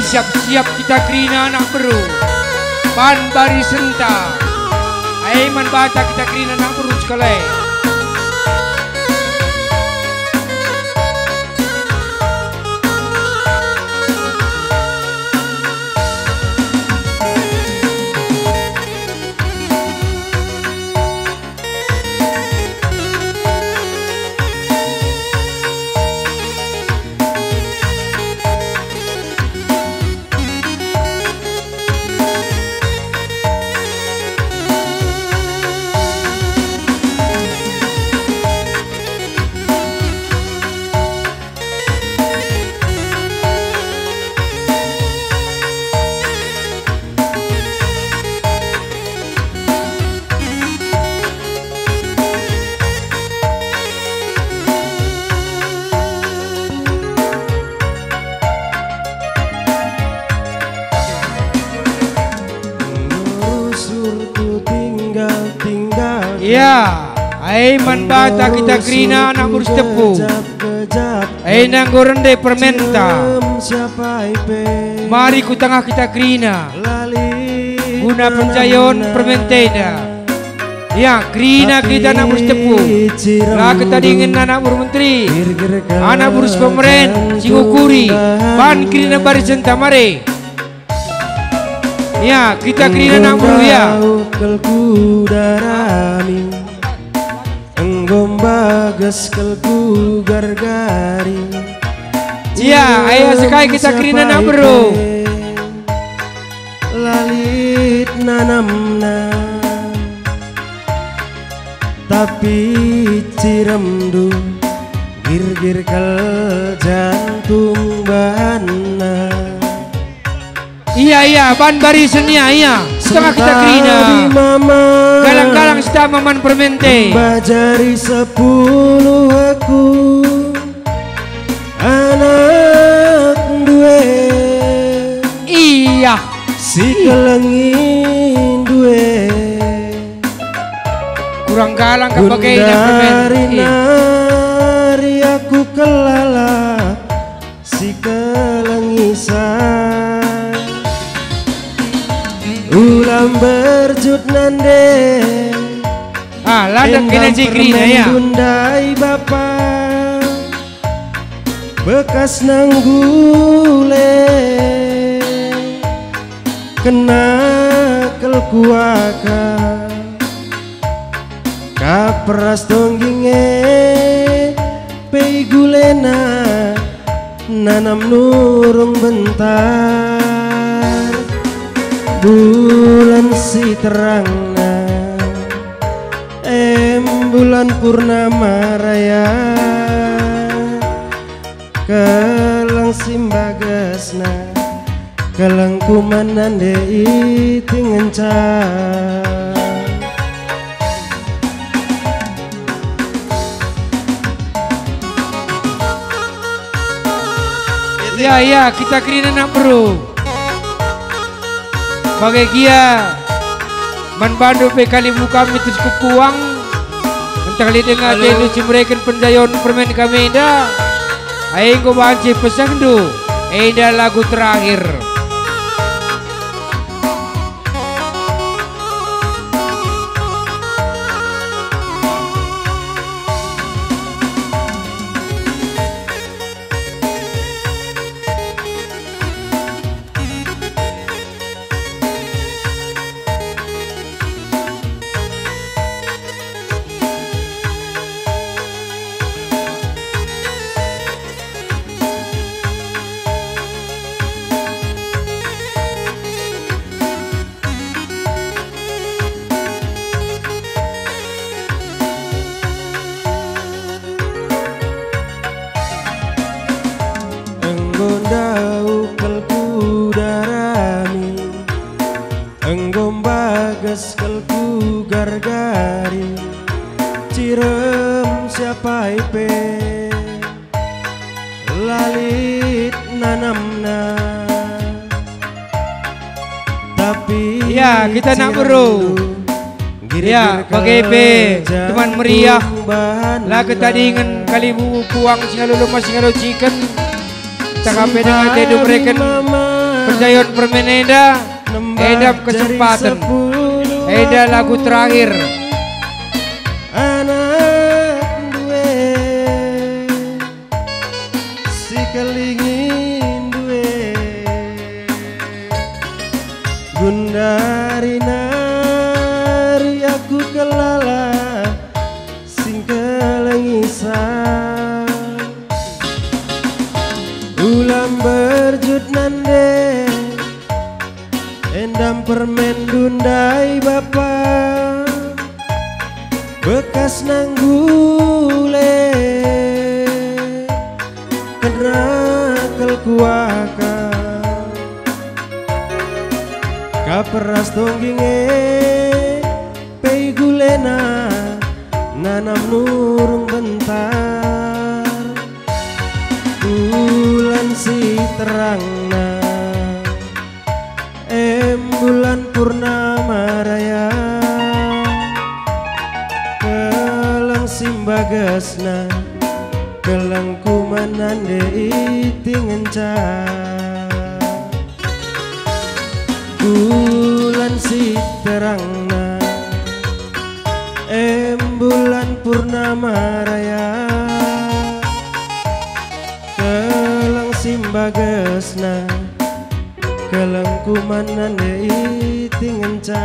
siap-siap kita kerina anak beru. Ban bari senta. Man bata kita kerina anak beru sekali. Ya, man bata kita kerina anak burus tepu. Nang gorende permenta. Mari ku tengah kita kerina. Guna penjayon permenteda. Ya, kerina kita anak burus tepu. Lah kita dingin anak burus menteri. Anak burus pemeren, singukuri. Ban kerina barisan tamare. Ya, kita kerina anak burus ya. Kelku darami Enggombagas kelku gargari. Ya, ayo sekali kita kerina nak bro. Lalit nanamna tapi ciremdu gir-gir kal jantung bahana. Iya, ban barisnya iya. Setengah kita kerina. Galang-galang sudah maman permente. Bajari 10 aku anak dua. Iya. Si kelengin dua. Kurang galang kebagai permente. Nari aku kelala si kelengisan. Ulam berjut nande. Ladang kena jikrina ya. Bundai bapa bekas nanggule kena kelkuaka kapras tongginge peigulena nanam nurung bentar bulan si terangna bulan purnama raya kelang simbagasna kelang kumanande itingenca. Ya, kita kerina nak bro. Bagai kia manbandu pe kali muka mitus kupuang entah li dengar jenu cimrekan penjayon permen kami dah. Aing ko banci pesang du. Eda lagu terakhir. Gondau kelku darami Enggombagas kelku gargari Cirem siapa ipe Lalit nanamna Tapi ya kita nak bro. Ya pakai pe teman meriah lah kita dingin kali buang singalu lemas singalu chicken tanggapi dengan tedu mereka Penjayon permen Eda kesempatan Eda lagu terakhir anak duwe si kelingin duwe gundari nari aku kelala sing kelengisan ulam berjut nande endam permen dundai bapak bekas nanggule kenakal kuaka kaperas tongginge pei gulena nanam nurung bentar bulan si terangna bulan purnama raya kelang simbagasna kelang kumanande itingenca bulan si terangna bulan purnama raya kelang simbagasna kelang kumanande itingenca